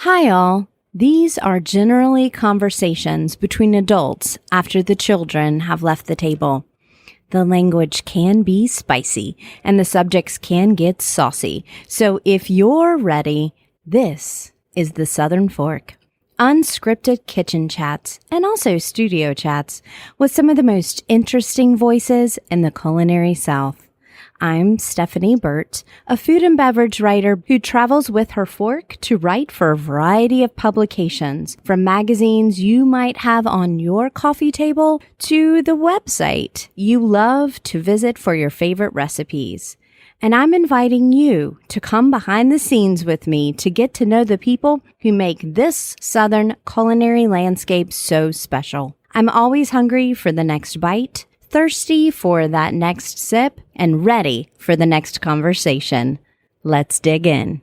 Hi all. These are generally conversations between adults after the children have left the table. The language can be spicy and the subjects can get saucy. So if you're ready, this is the Southern Fork. Unscripted kitchen chats and also studio chats with some of the most interesting voices in the culinary South. I'm Stephanie Burt, a food and beverage writer who travels with her fork to write for a variety of publications, from magazines you might have on your coffee table to the website you love to visit for your favorite recipes. And I'm inviting you to come behind the scenes with me to get to know the people who make this Southern culinary landscape so special. I'm always hungry for the next bite, thirsty for that next sip, and ready for the next conversation. Let's dig in.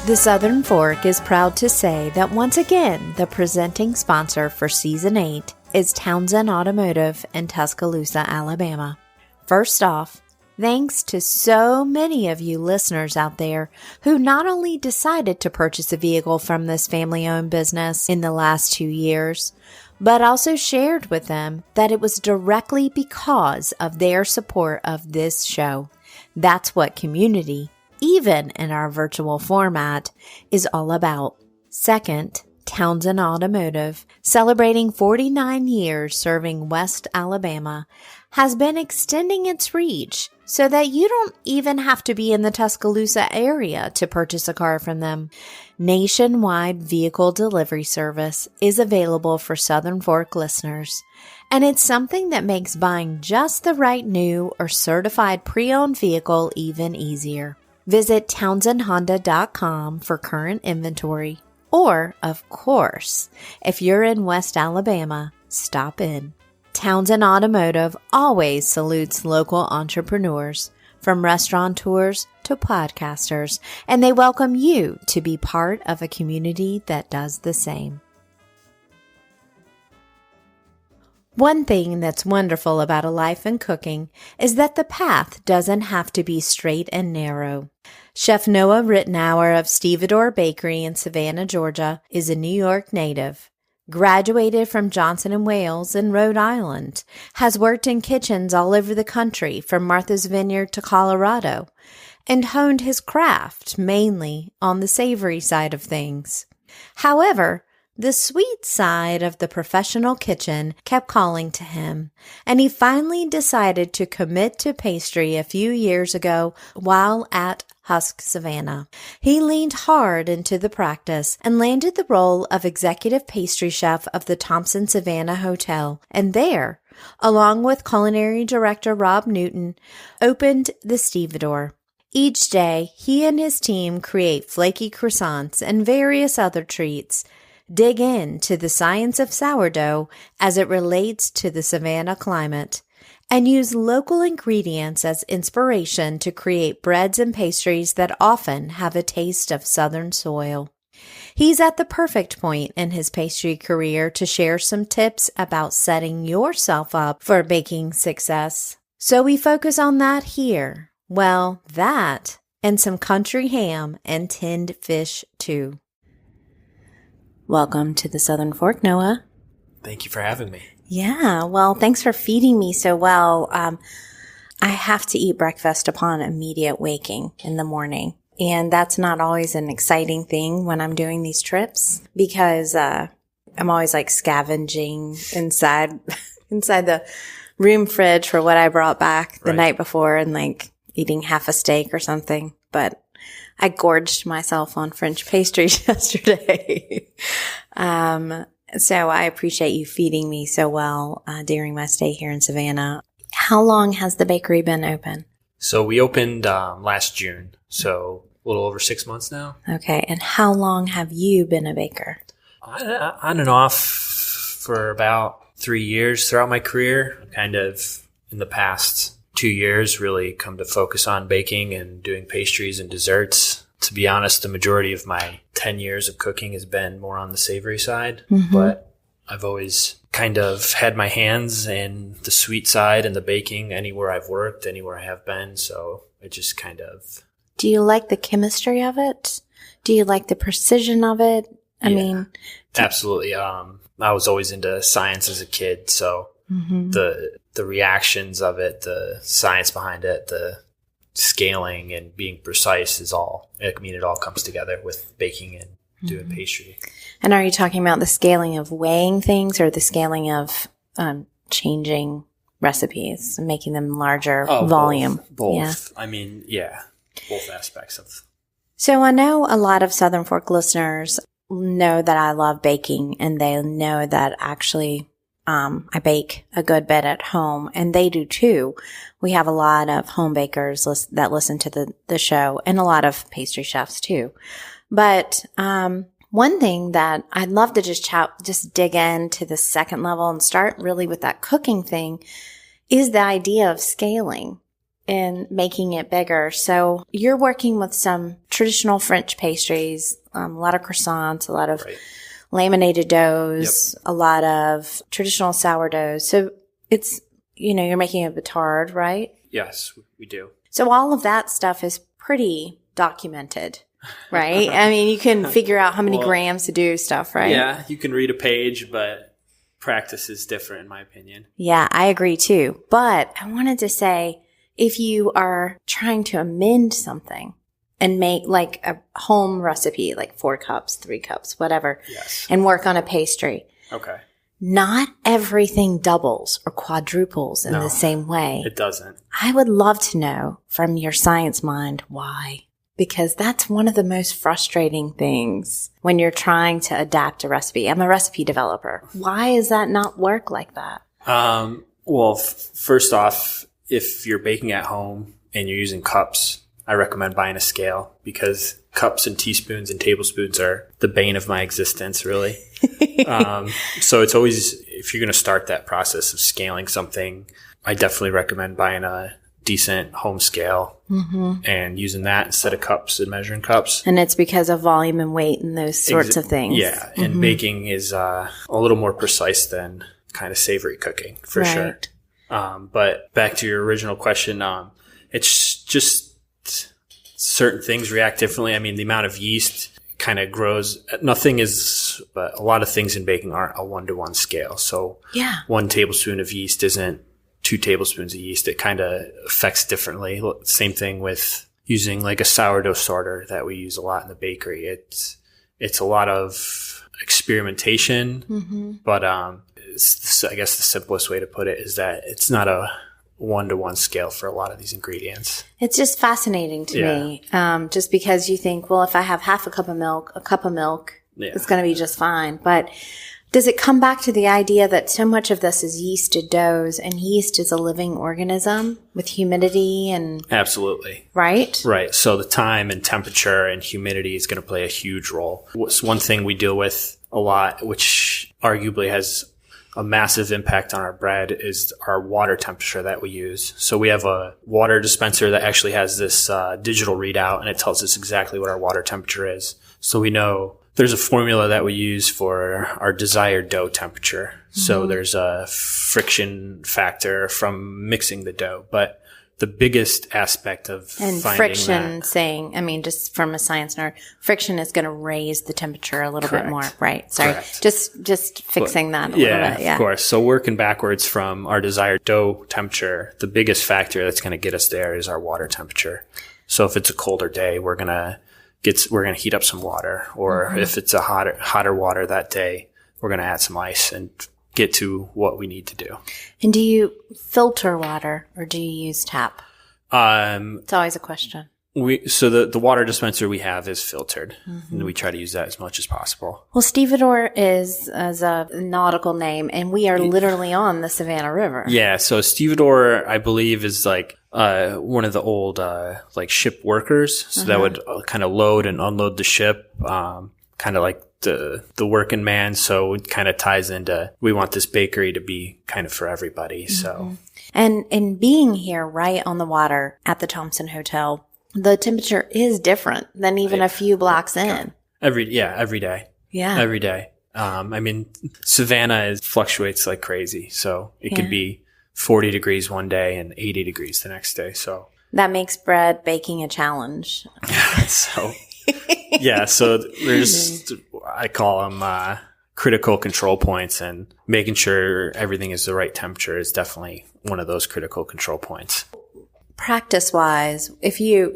The Southern Fork is proud to say that once again, the presenting sponsor for Season 8 is Townsend Automotive in Tuscaloosa, Alabama. First off, thanks to so many of you listeners out there who not only decided to purchase a vehicle from this family-owned business in the last 2 years, but also shared with them that it was directly because of their support of this show. That's what community, even in our virtual format, is all about. Second, Townsend Automotive, celebrating 49 years serving West Alabama, has been extending its reach so that you don't even have to be in the Tuscaloosa area to purchase a car from them. Nationwide vehicle delivery service is available for Southern Fork listeners, and it's something that makes buying just the right new or certified pre-owned vehicle even easier. Visit townsendhonda.com for current inventory. Or, of course, if you're in West Alabama, stop in. Townsend Automotive always salutes local entrepreneurs, from restaurateurs to podcasters, and they welcome you to be part of a community that does the same. One thing that's wonderful about a life in cooking is that the path doesn't have to be straight and narrow. Chef Noah Whritenour of Stevedore Bakery in Savannah, Georgia, is a New York native. Graduated from Johnson & Wales in Rhode Island, has worked in kitchens all over the country from Martha's Vineyard to Colorado, and honed his craft mainly on the savory side of things. However, the sweet side of the professional kitchen kept calling to him, and he finally decided to commit to pastry a few years ago while at Husk Savannah. He leaned hard into the practice and landed the role of Executive Pastry Chef of the Thompson Savannah Hotel, and there, along with Culinary Director Rob Newton, opened the Stevedore. Each day, he and his team create flaky croissants and various other treats, dig into the science of sourdough as it relates to the Savannah climate, and use local ingredients as inspiration to create breads and pastries that often have a taste of Southern soil. He's at the perfect point in his pastry career to share some tips about setting yourself up for baking success. So we focus on that here. Well, that and some country ham and tinned fish too. Welcome to the Southern Fork, Noah. Thank you for having me. Yeah, well, thanks for feeding me so well. I have to eat breakfast upon immediate waking in the morning. And that's not always an exciting thing when I'm doing these trips because I'm always like scavenging inside the room fridge for what I brought back the night before and like eating half a steak or something. But I gorged myself on French pastries yesterday. So I appreciate you feeding me so well during my stay here in Savannah. How long has the bakery been open? So we opened last June, so a little over 6 months now. Okay, and how long have you been a baker? On and off for about 3 years throughout my career. Kind of in the past 2 years, really come to focus on baking and doing pastries and desserts. To be honest, the majority of my 10 years of cooking has been more on the savory side, but I've always kind of had my hands in the sweet side and the baking anywhere I've worked, anywhere I have been. So it just kind of... Do you like the chemistry of it? Do you like the precision of it? I mean... Absolutely. I was always into science as a kid, so the reactions of it, the science behind it, the scaling and being precise it all comes together with baking and doing pastry. And are you talking about the scaling of weighing things or the scaling of changing recipes and making them larger volume? Both. Yeah. I mean, both aspects of. So I know a lot of Southern Fork listeners know that I love baking, and they know that actually I bake a good bit at home, and they do too. We have a lot of home bakers that listen to the show, and a lot of pastry chefs too. But one thing that I'd love to just dig into the second level and start really with that cooking thing is the idea of scaling and making it bigger. So you're working with some traditional French pastries, a lot of croissants, a lot of laminated doughs, a lot of traditional sourdoughs. So it's, you're making a batard, right? Yes, we do. So all of that stuff is pretty documented, right? I mean, you can figure out how many grams to do stuff, right? Yeah, you can read a page, but practice is different in my opinion. Yeah, I agree too. But I wanted to say, if you are trying to amend something and make like a home recipe, like 4 cups, 3 cups, whatever, and work on a pastry. Okay. Not everything doubles or quadruples in the same way. It doesn't. I would love to know from your science mind why. Because that's one of the most frustrating things when you're trying to adapt a recipe. I'm a recipe developer. Why does that not work like that? Well, first off, if you're baking at home and you're using cups, I recommend buying a scale because cups and teaspoons and tablespoons are the bane of my existence, really. So it's always, if you're going to start that process of scaling something, I definitely recommend buying a decent home scale and using that instead of cups and measuring cups. And it's because of volume and weight and those sorts of things. Yeah, and baking is a little more precise than kind of savory cooking, for sure. But back to your original question, it's just certain things react differently. I mean, the amount of yeast kind of grows. Nothing is, but a lot of things in baking aren't a 1-to-1 scale. So 1 tablespoon of yeast isn't 2 tablespoons of yeast. It kind of affects differently. Same thing with using like a sourdough starter that we use a lot in the bakery. It's a lot of experimentation, but I guess the simplest way to put it is that it's not a 1-to-1 scale for a lot of these ingredients. It's just fascinating to me, just because you think, well, if I have half a cup of milk, it's going to be just fine. But does it come back to the idea that so much of this is yeasted doughs, and yeast is a living organism with humidity and... Absolutely. Right? Right. So the time and temperature and humidity is going to play a huge role. What's one thing we deal with a lot, which arguably has a massive impact on our bread, is our water temperature that we use. So we have a water dispenser that actually has this digital readout, and it tells us exactly what our water temperature is. So we know there's a formula that we use for our desired dough temperature. So there's a friction factor from mixing the dough. But the biggest aspect of friction, just from a science nerd, friction is going to raise the temperature a little bit more, right? Sorry, just fixing that a little bit. Yeah, of course. So working backwards from our desired dough temperature, the biggest factor that's going to get us there is our water temperature. So if it's a colder day, we're going to heat up some water, or if it's a hotter water that day, we're going to add some ice and get to what we need to do. And do you filter water or do you use tap? It's always a question. So the water dispenser we have is filtered, and we try to use that as much as possible. Well, Stevedore is a nautical name, and we are literally on the Savannah River. Yeah, so Stevedore, I believe, is like one of the old like ship workers, so that would kind of load and unload the ship, kind of like the working man. So it kind of ties into, we want this bakery to be kind of for everybody. So, and being here right on the water at the Thompson Hotel, the temperature is different than even a few blocks in. Every day. Yeah. Every day. I mean, Savannah fluctuates like crazy. So it could be 40 degrees one day and 80 degrees the next day. So that makes bread baking a challenge. So there's, I call them, critical control points, and making sure everything is the right temperature is definitely one of those critical control points. Practice wise, if you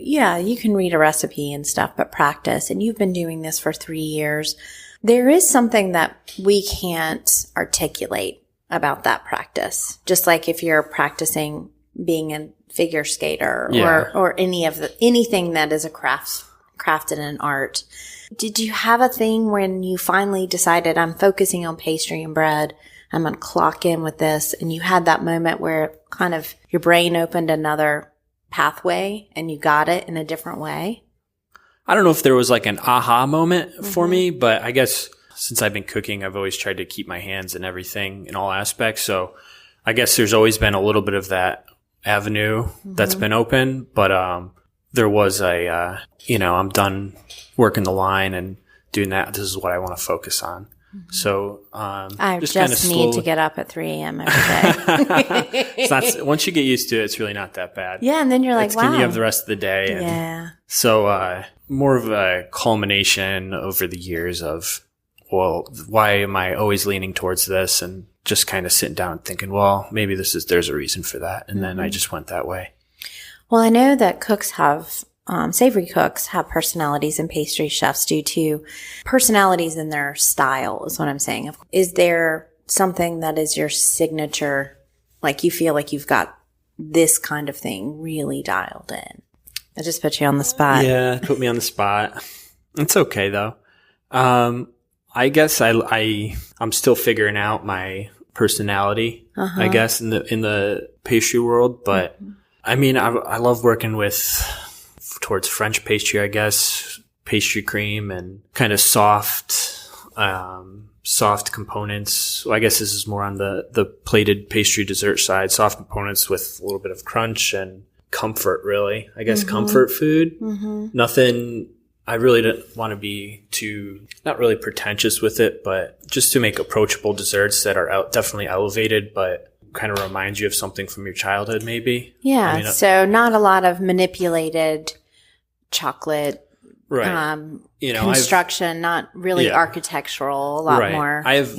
can read a recipe and stuff, but practice, and you've been doing this for 3 years, there is something that we can't articulate about that practice. Just like if you're practicing being a figure skater or anything that is a craft and an art. Did you have a thing when you finally decided, I'm focusing on pastry and bread, I'm going to clock in with this, and you had that moment where kind of your brain opened another pathway and you got it in a different way? I don't know if there was like an aha moment for me, but I guess since I've been cooking, I've always tried to keep my hands in everything in all aspects. So I guess there's always been a little bit of that avenue that's been open, but there was I'm done working the line and doing that. This is what I want to focus on. So I just need to get up at 3 a.m. every day. It's not, once you get used to it, it's really not that bad. Yeah, and then you're like, wow. You have the rest of the day. And so more of a culmination over the years of, well, why am I always leaning towards this? And just kind of sitting down and thinking, well, maybe there's a reason for that. And then I just went that way. Well, I know that cooks have savory cooks have personalities, and pastry chefs do too. Personalities in their style is what I'm saying. Is there something that is your signature, like you feel like you've got this kind of thing really dialed in? I just put you on the spot. Yeah, put me on the spot. It's okay though. I guess I'm still figuring out my personality, I guess, in the pastry world. But I mean, I love working towards French pastry, I guess, pastry cream and kind of soft components. Well, I guess this is more on the plated pastry dessert side, soft components with a little bit of crunch and comfort, really. I guess comfort food. Nothing, I really didn't want to be too, not really pretentious with it, but just to make approachable desserts that are definitely elevated, but kind of reminds you of something from your childhood, maybe. Yeah. I mean, so not a lot of manipulated chocolate, construction, not really architectural, a lot more. I have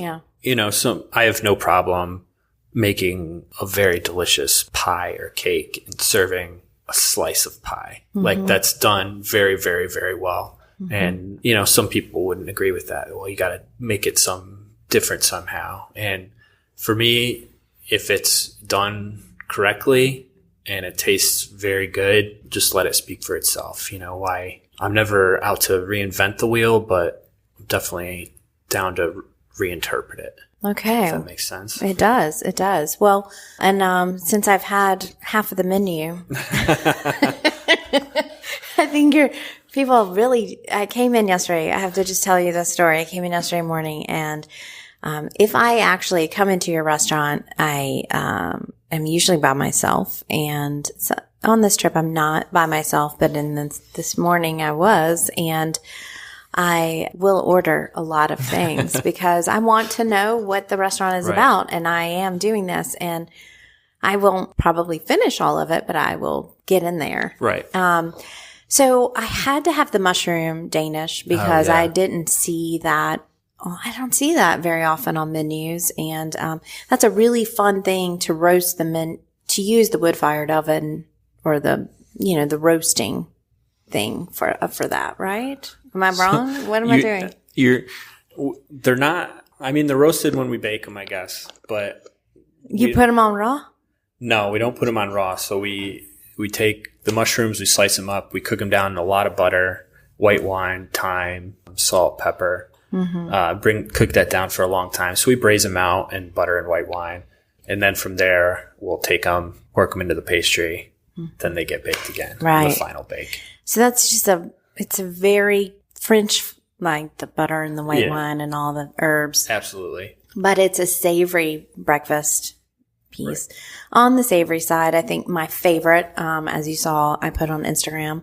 no problem making a very delicious pie or cake and serving a slice of pie. Like that's done very, very, very well. And, some people wouldn't agree with that. Well, you got to make it some different somehow. And for me, if it's done correctly and it tastes very good, just let it speak for itself. Why I'm never out to reinvent the wheel, but I'm definitely down to reinterpret it. Okay. If that makes sense. It does. It does. Well, and since I've had half of the menu, I think I came in yesterday. I have to just tell you the story. I came in yesterday morning, and if I actually come into your restaurant, I am usually by myself. And so on this trip, I'm not by myself, but in this morning I was, and I will order a lot of things because I want to know what the restaurant is about. And I am doing this, and I won't probably finish all of it, but I will get in there. Right. So I had to have the mushroom Danish because I didn't see that. I don't see that very often on menus. And, that's a really fun thing to roast to use the wood-fired oven or the roasting thing for that, right? Am I wrong? What am I doing? They're not, I mean, they're roasted when we bake them, I guess, but. You put them on raw? No, we don't put them on raw. So we take the mushrooms, we slice them up, we cook them down in a lot of butter, white wine, thyme, salt, pepper, cook that down for a long time. So we braise them out in butter and white wine. And then from there, we'll take them, work them into the pastry. Then they get baked again. Right. The final bake. So that's just it's a very French like the butter and the white wine and all the herbs. Absolutely. But it's a savory breakfast piece. Right. On the savory side, I think my favorite, as you saw, I put on Instagram,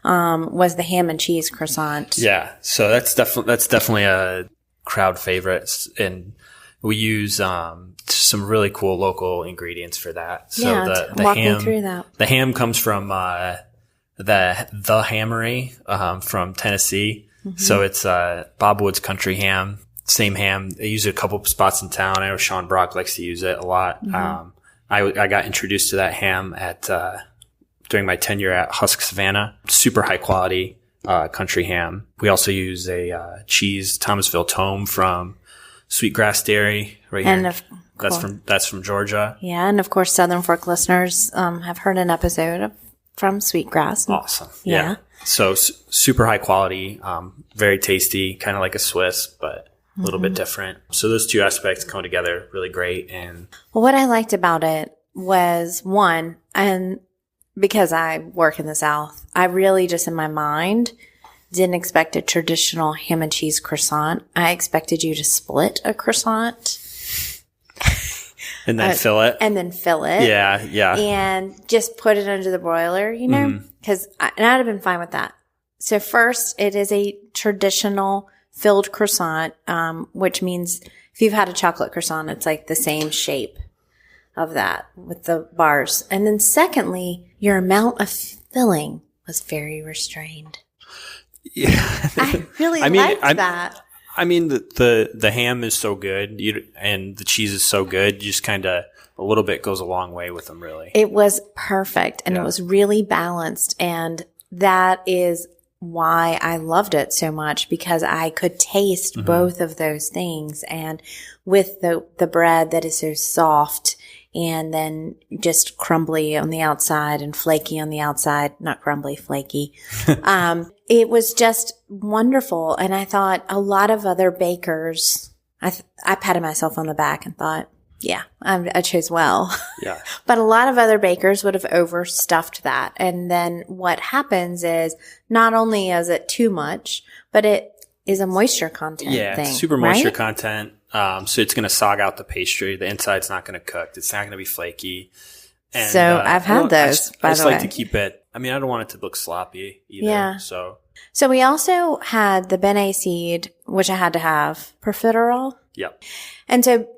was the ham and cheese croissant. Yeah. So that's definitely a crowd favorite. And we use some really cool local ingredients for that. So walk me through that. The ham comes from the Hammery from Tennessee. Mm-hmm. So it's Bob Wood's country ham. Same ham. They use it a couple of spots in town. I know Sean Brock likes to use it a lot. Mm-hmm. I got introduced to that ham during my tenure at Husk Savannah. Super high quality country ham. We also use a cheese, Thomasville Tome from Sweetgrass Dairy right here. That's from Georgia. Yeah, and of course, Southern Fork listeners have heard an episode from Sweetgrass. Awesome. Yeah. So super high quality, very tasty, kind of like a Swiss, but a little bit different. So those two aspects come together really great. And what I liked about it was, one, and because I work in the South, I really just in my mind didn't expect a traditional ham and cheese croissant. I expected you to split a croissant. And then fill it. Yeah, yeah. And just put it under the broiler, you know? Because I'd have been fine with that. So first, it is a traditional filled croissant, which means if you've had a chocolate croissant, it's like the same shape of that with the bars. And then secondly, your amount of filling was very restrained. Yeah. I really liked that. I mean, the ham is so good and the cheese is so good. You just kind of, a little bit goes a long way with them, really. It was perfect and it was really balanced. And that is why I loved it so much, because I could taste both of those things. And with the bread that is so soft and then just crumbly on the outside and flaky on the outside, not crumbly, flaky. It was just wonderful. And I thought a lot of other bakers, I patted myself on the back and thought, yeah, I chose well. Yeah. But a lot of other bakers would have overstuffed that. And then what happens is not only is it too much, but it is a moisture content thing. Yeah, super moisture content. So it's going to sog out the pastry. The inside's not going to cook. It's not going to be flaky. And, so I've had those, by the way. I just like to keep it. I mean, I don't want it to look sloppy either. Yeah. So we also had the Bene seed, which I had to have, profiterole. Yep. And so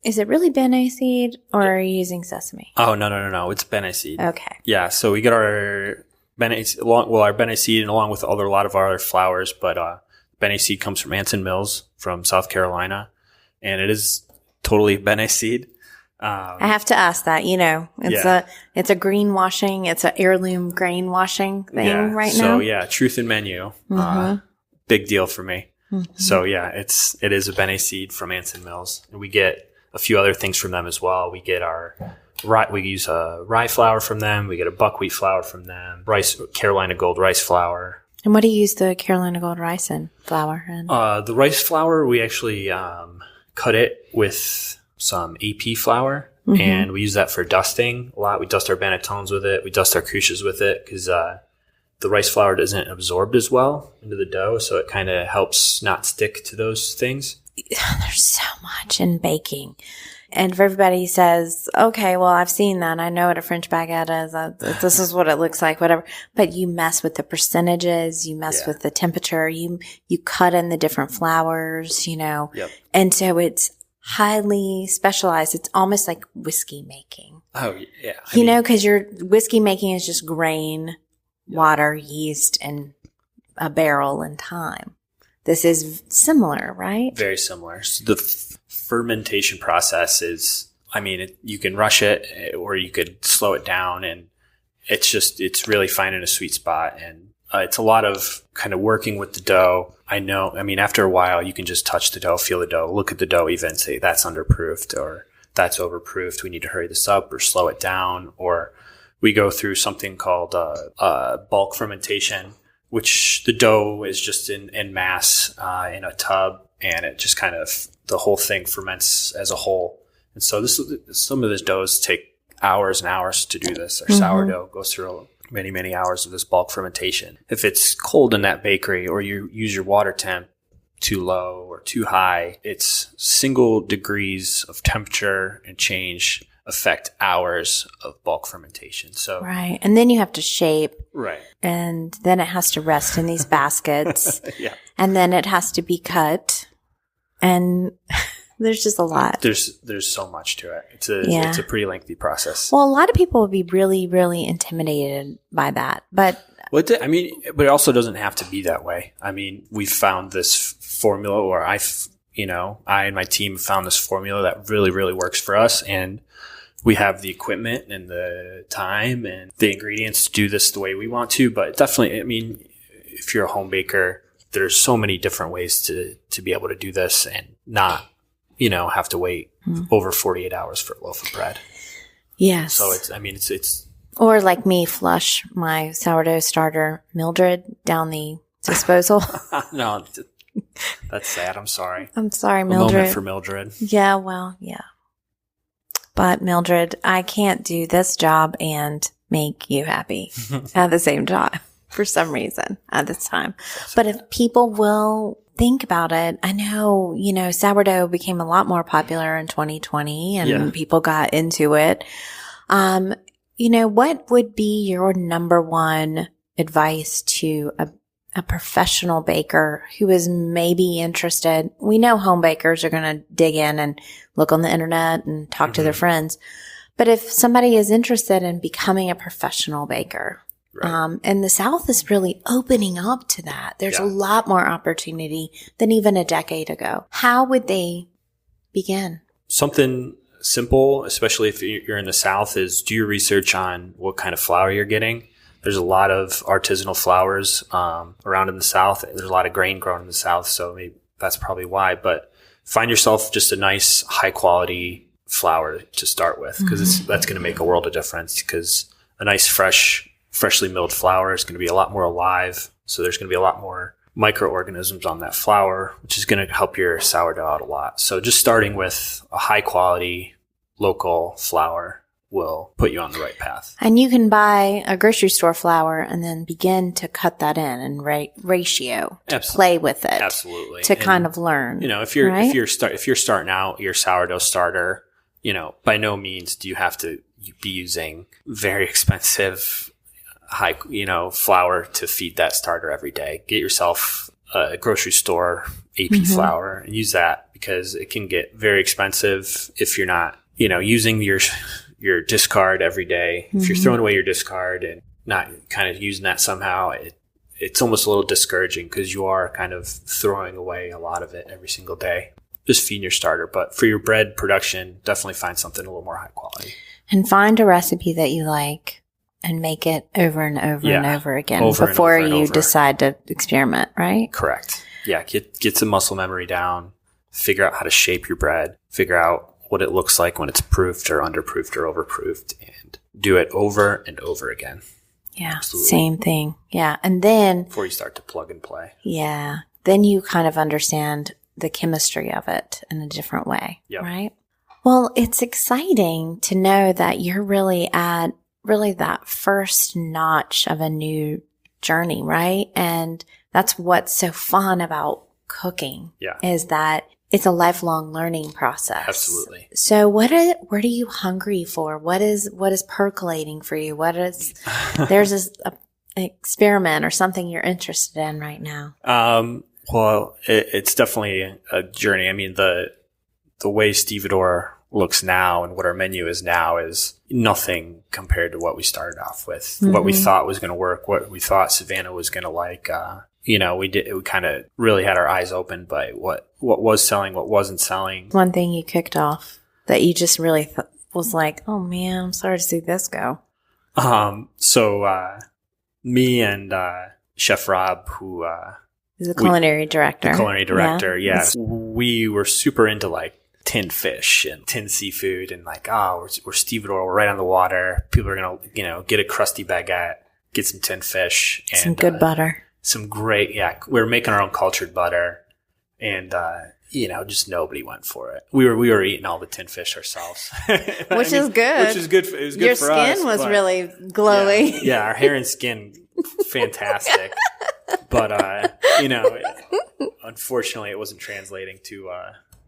is it really Bene seed or are you using sesame? Oh, no. It's Bene seed. Okay. Yeah. So we get our Bene seed and along with a lot of our other flours, but Bene seed comes from Anson Mills from South Carolina, and it is totally Bene seed. I have to ask that, it's a greenwashing, it's an heirloom grain washing thing right now. So truth in menu, big deal for me. Mm-hmm. So it is a Bene seed from Anson Mills, and we get a few other things from them as well. We get we use a rye flour from them. We get a buckwheat flour from them, Carolina Gold rice flour. And what do you use the Carolina Gold rice and flour in? The rice flour, we actually cut it with some AP flour, and we use that for dusting a lot. We dust our banetones with it. We dust our cruches with it because the rice flour doesn't absorb as well into the dough, so it kind of helps not stick to those things. There's so much in baking. And if everybody says, okay, well, I've seen that. I know what a French baguette is. This is what it looks like, whatever. But you mess with the percentages. You mess with the temperature. You cut in the different flours, Yep. And so it's highly specialized. It's almost like whiskey making. Oh, yeah. Because your whiskey making is just grain, water, yeast, and a barrel and time. This is similar, right? Very similar. So the fermentation process is, you can rush it or you could slow it down, and it's really finding a sweet spot. And it's a lot of kind of working with the dough. After a while, you can just touch the dough, feel the dough, look at the dough even, say that's underproofed or that's overproofed. We need to hurry this up or slow it down. Or we go through something called bulk fermentation, which the dough is just in mass in a tub, and it just kind of, the whole thing ferments as a whole. And so some of these doughs take hours and hours to do this. Our sourdough goes through many, many hours of this bulk fermentation. If it's cold in that bakery or you use your water temp, too low or too high. It's single degrees of temperature and change affect hours of bulk fermentation. So right. And then you have to shape. Right. And then it has to rest in these baskets. Yeah. And then it has to be cut. And there's just a lot. There's so much to it. It's a pretty lengthy process. Well, a lot of people would be really, really intimidated by that. But but it also doesn't have to be that way. I mean, we found this formula, or I and my team found this formula that really, really works for us. And we have the equipment and the time and the ingredients to do this the way we want to. But definitely, I mean, if you're a home baker, there's so many different ways to be able to do this and not, have to wait over 48 hours for a loaf of bread. Yes. So it's or like me, flush my sourdough starter Mildred down the disposal. No, that's sad. I'm sorry. I'm sorry, Mildred. A moment for Mildred. Yeah, well, yeah. But Mildred, I can't do this job and make you happy at the same time for some reason at this time. But if people will think about it, I know, sourdough became a lot more popular in 2020 and people got into it. What would be your number one advice to a professional baker who is maybe interested? We know home bakers are going to dig in and look on the internet and talk to their friends. But if somebody is interested in becoming a professional baker, right. And the South is really opening up to that. There's a lot more opportunity than even a decade ago. How would they begin? Something simple, especially if you're in the South, is do your research on what kind of flour you're getting. There's a lot of artisanal flours around in the South. There's a lot of grain grown in the South, so maybe that's probably why. But find yourself just a nice, high-quality flour to start with, because that's going to make a world of difference, because a nice, freshly milled flour is going to be a lot more alive, so there's going to be a lot more microorganisms on that flour, which is going to help your sourdough out a lot. So just starting with a high-quality, local flour will put you on the right path. And you can buy a grocery store flour and then begin to cut that in and ratio to play with it. Absolutely. To kind of learn. If you're starting out your sourdough starter, by no means do you have to be using very expensive high, flour to feed that starter every day. Get yourself a grocery store AP flour and use that, because it can get very expensive if you're not, using your discard every day. If you're throwing away your discard and not kind of using that somehow, it's almost a little discouraging, because you are kind of throwing away a lot of it every single day. Just feeding your starter. But for your bread production, definitely find something a little more high quality. And find a recipe that you like and make it over and over and over again before you decide to experiment, right? Correct. Yeah. Get some muscle memory down. Figure out how to shape your bread. Figure out what it looks like when it's proofed or underproofed or overproofed, and do it over and over again. Yeah. Absolutely. Same thing. Yeah. And then before you start to plug and play. Yeah. Then you kind of understand the chemistry of it in a different way. Yep. Right? Well, it's exciting to know that you're really at that first notch of a new journey, right? And that's what's so fun about cooking. Yeah. Is that it's a lifelong learning process. Absolutely. So what are you hungry for? What is percolating for you? There's an experiment or something you're interested in right now? Well, it's definitely a journey. I mean, the way Stevedore looks now and what our menu is now is nothing compared to what we started off with, what we thought was going to work, what we thought Savannah was going to like. We kind of really had our eyes open by what was selling, what wasn't selling. One thing you kicked off that you just really was like, oh man, I'm sorry to see this go. So me and Chef Rob, who is the culinary director. The culinary director, yeah. We were super into like tinned fish and tinned seafood, and like, we're Stevedore, we're right on the water. People are gonna, get a crusty baguette, get some tinned fish, and some good butter. Some great, we were making our own cultured butter, and just nobody went for it. We were eating all the tinned fish ourselves, which is good. Which is good. It was good Your for us. Your skin was really glowy. Yeah, our hair and skin, fantastic. But, unfortunately, it wasn't translating to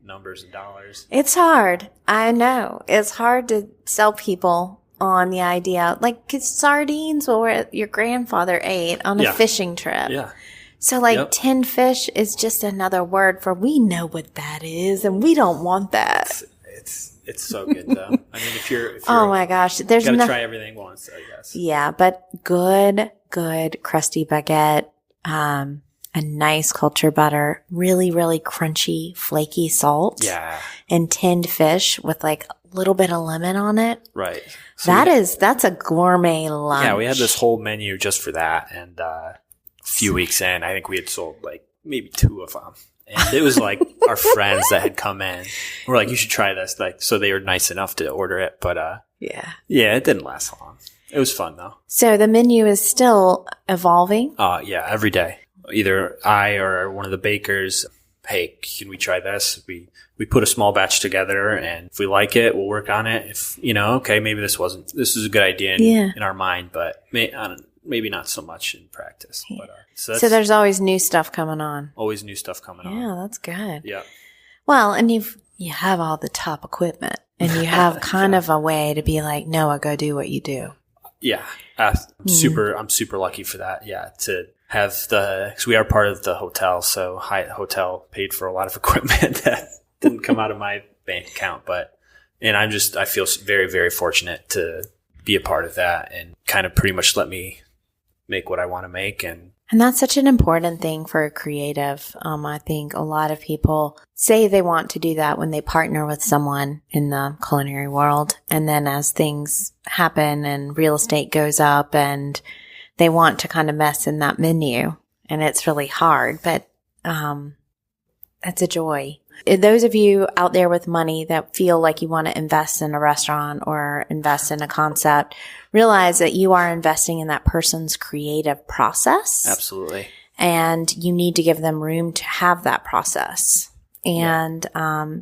numbers and dollars. It's hard. I know. It's hard to sell people on the idea. Like, 'cause sardines were what your grandfather ate on a fishing trip. Yeah. So, tinned fish is just another word for we know what that is, and we don't want that. It's so good, though. I mean, if you're oh my gosh, there's gotta try everything once, I guess. Yeah, but good crusty baguette, a nice culture butter, really, really crunchy, flaky salt. Yeah. And tinned fish with a little bit of lemon on it. Right. So that's a gourmet lunch. Yeah, we had this whole menu just for that, and a few weeks in, I think we had sold maybe 2 of them. And it was our friends that had come in. We're like, you should try this. So they were nice enough to order it. But yeah, it didn't last long. It was fun though. So the menu is still evolving? Yeah, every day. Either I or one of the bakers, hey, can we try this? We put a small batch together, and if we like it, we'll work on it. If, okay, maybe this is a good idea in our mind, but maybe not so much in practice. But, so there's always new stuff coming on. Always new stuff coming on. Yeah, that's good. Yeah. Well, and you have all the top equipment, and you have kind of a way to be like, Noah, go do what you do. Yeah. I'm super lucky for that. Yeah. To have because we are part of the hotel. So Hyatt Hotel paid for a lot of equipment that didn't come out of my bank account, and I feel very, very fortunate to be a part of that and kind of pretty much let me make what I want to make. And that's such an important thing for a creative. I think a lot of people say they want to do that when they partner with someone in the culinary world. And then as things happen and real estate goes up and they want to kind of mess in that menu, and it's really hard, but it's a joy. Those of you out there with money that feel like you want to invest in a restaurant or invest in a concept, realize that you are investing in that person's creative process. Absolutely. And you need to give them room to have that process. And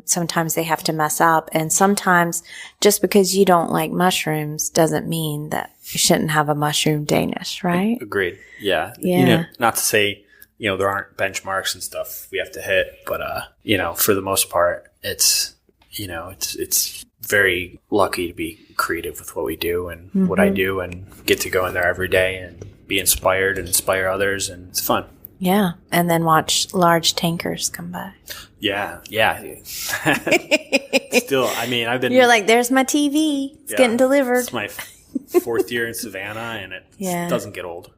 sometimes they have to mess up. And sometimes just because you don't like mushrooms doesn't mean that you shouldn't have a mushroom Danish, right? Agreed. Yeah. Yeah. Not to say there aren't benchmarks and stuff we have to hit, but, for the most part, it's very lucky to be creative with what we do and what I do, and get to go in there every day and be inspired and inspire others. And it's fun. Yeah. And then watch large tankers come by. Yeah. Yeah. Still, you're like, there's my TV. It's getting delivered. It's my 4th year in Savannah, and it doesn't get old.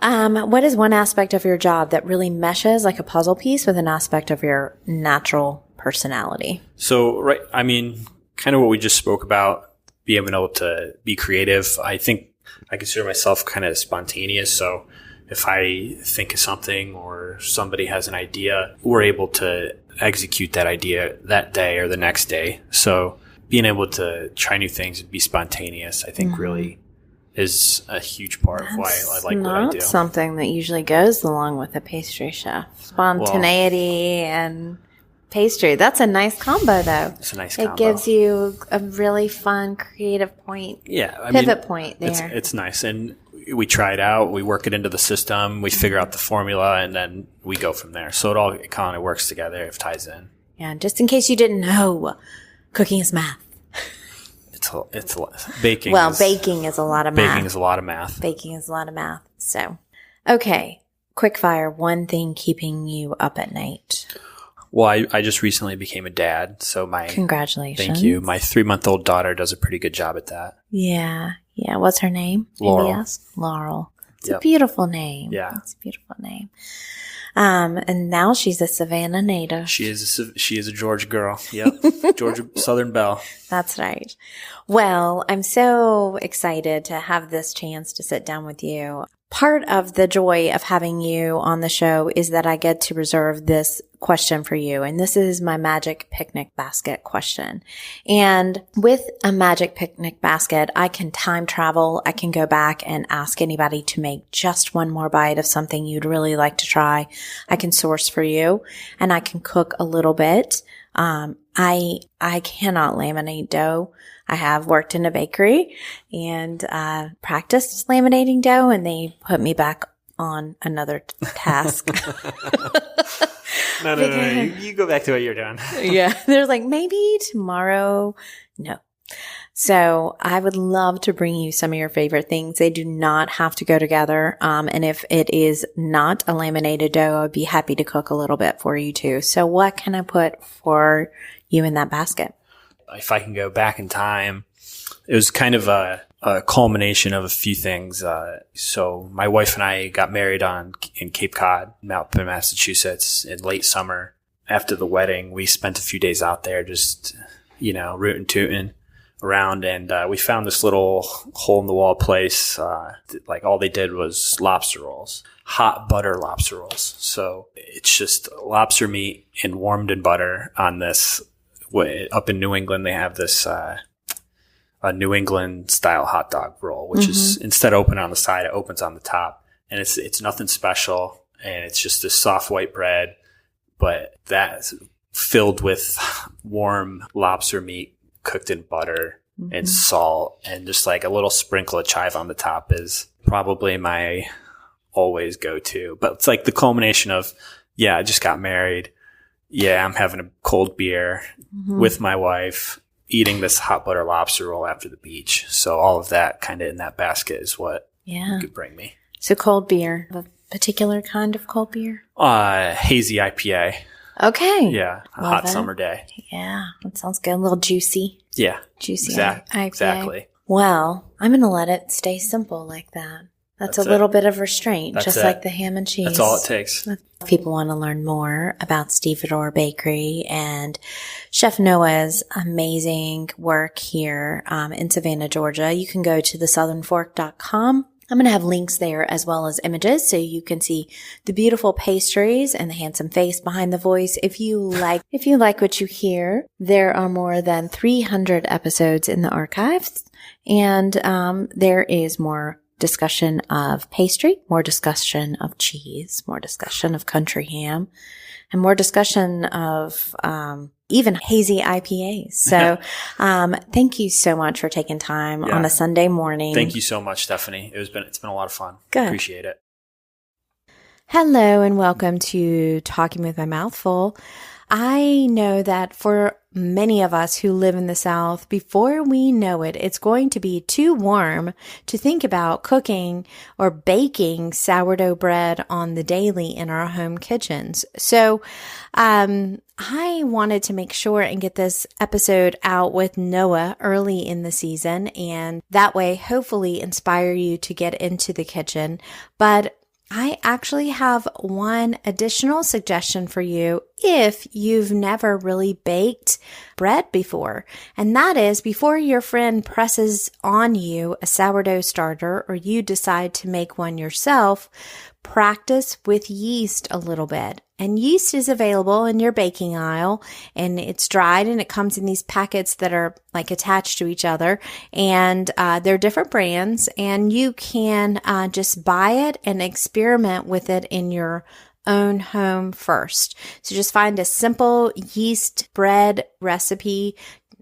What is one aspect of your job that really meshes like a puzzle piece with an aspect of your natural personality? So, kind of what we just spoke about, being able to be creative. I think I consider myself kind of spontaneous. So if I think of something or somebody has an idea, we're able to execute that idea that day or the next day. So being able to try new things and be spontaneous, I think really is a huge part of why I like what I do. Not something that usually goes along with a pastry chef. Spontaneity and pastry. That's a nice combo, though. It's a nice combo. It gives you a really fun, creative point. Yeah. Pivot point there. It's nice. And we try it out. We work it into the system. We figure out the formula, and then we go from there. So it kind of works together. It ties in. Yeah. Just in case you didn't know, cooking is math. It's baking. Well, baking is a lot of math. Baking is a lot of math. Baking is a lot of math. So, okay. Quick fire. One thing keeping you up at night. Well, I just recently became a dad, so congratulations. Thank you. My 3-month-old daughter does a pretty good job at that. Yeah. Yeah. What's her name? Laurel. Laurel. It's a beautiful name. Yeah. It's a beautiful name. And now she's a Savannah native. She is a Georgia girl. Yep. Georgia Southern Belle. That's right. Well, I'm so excited to have this chance to sit down with you. Part of the joy of having you on the show is that I get to reserve this question for you. And this is my magic picnic basket question. And with a magic picnic basket, I can time travel. I can go back and ask anybody to make just one more bite of something you'd really like to try. I can source for you, and I can cook a little bit. I cannot laminate dough. I have worked in a bakery and practiced laminating dough, and they put me back on another task. No. You go back to what you're doing. Yeah. They're like, maybe tomorrow. No. So I would love to bring you some of your favorite things. They do not have to go together. And if it is not a laminated dough, I'd be happy to cook a little bit for you too. So what can I put for you in that basket? If I can go back in time, it was kind of a culmination of a few things. So my wife and I got married in Cape Cod, Maupin, Massachusetts in late summer. After the wedding, we spent a few days out there just, rootin' tootin' around, and we found this little hole in the wall place. Like all they did was lobster rolls, hot butter lobster rolls. So it's just lobster meat and warmed in butter on this. Up in New England, they have this a New England style hot dog roll, which is instead of open on the side, it opens on the top, and it's nothing special, and it's just this soft white bread, but that's filled with warm lobster meat cooked in butter and salt, and just like a little sprinkle of chive on the top is probably my always go-to. But it's like the culmination of, I just got married. Yeah, I'm having a cold beer with my wife, eating this hot butter lobster roll after the beach. So all of that kind of in that basket is what you could bring me. So cold beer, a particular kind of cold beer? Hazy IPA. Okay. Yeah, a hot summer day. Yeah, that sounds good. A little juicy. Yeah. Juicy IPA. Exactly. Well, I'm going to let it stay simple like that. That's a little bit of restraint, just like the ham and cheese. That's all it takes. If people want to learn more about Stevedore Bakery and Chef Noah's amazing work here in Savannah, Georgia, you can go to thesouthernfork.com. I'm going to have links there as well as images so you can see the beautiful pastries and the handsome face behind the voice. If you like what you hear, there are more than 300 episodes in the archives, and there is more discussion of pastry, more discussion of cheese, more discussion of country ham, and more discussion of even hazy IPAs. So thank you so much for taking time on a Sunday morning. Thank you so much, Stephanie. It's been a lot of fun. Good. Appreciate it. Hello and welcome to Talking with My Mouth Full. I know that for many of us who live in the South, before we know it, it's going to be too warm to think about cooking or baking sourdough bread on the daily in our home kitchens. So, I wanted to make sure and get this episode out with Noah early in the season, and that way hopefully inspire you to get into the kitchen. But I actually have one additional suggestion for you if you've never really baked bread before. And that is, before your friend presses on you a sourdough starter or you decide to make one yourself, practice with yeast a little bit. And yeast is available in your baking aisle, and it's dried, and it comes in these packets that are like attached to each other, and they're different brands, and you can just buy it and experiment with it in your own home first. So just find a simple yeast bread recipe.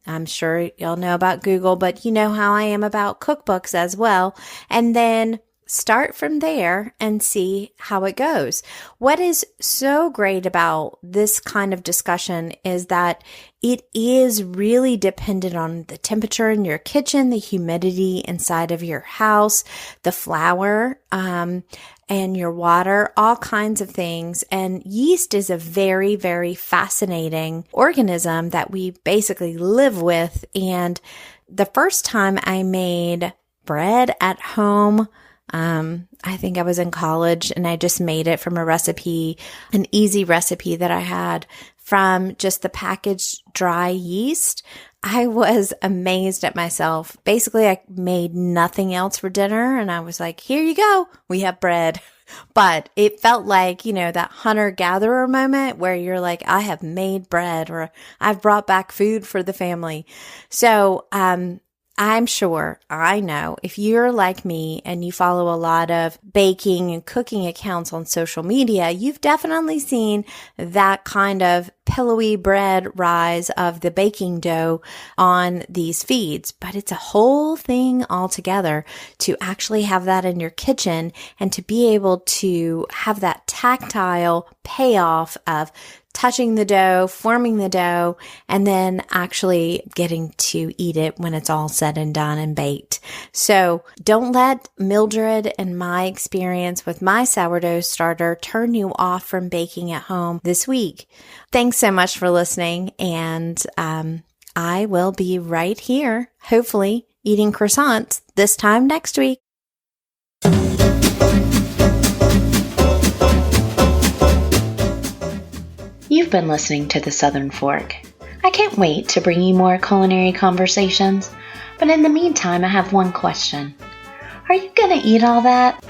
I'm sure y'all know about Google, but you know how I am about cookbooks as well. And then start from there and see how it goes. What is so great about this kind of discussion is that it is really dependent on the temperature in your kitchen, the humidity inside of your house, the flour, and your water, all kinds of things. And yeast is a very, very fascinating organism that we basically live with. And the first time I made bread at home, I think I was in college, and I just made it from a recipe, an easy recipe that I had from just the packaged dry yeast. I was amazed at myself. Basically, I made nothing else for dinner, and I was like, here you go. We have bread. But it felt like, that hunter-gatherer moment where you're like, I have made bread, or I've brought back food for the family. So, I know, if you're like me and you follow a lot of baking and cooking accounts on social media, you've definitely seen that kind of pillowy bread rise of the baking dough on these feeds. But it's a whole thing altogether to actually have that in your kitchen and to be able to have that tactile payoff of touching the dough, forming the dough, and then actually getting to eat it when it's all said and done and baked. So don't let Mildred and my experience with my sourdough starter turn you off from baking at home this week. Thanks so much for listening, and I will be right here, hopefully eating croissants this time next week. You've been listening to The Southern Fork. I can't wait to bring you more culinary conversations, but in the meantime, I have one question. Are you going to eat all that?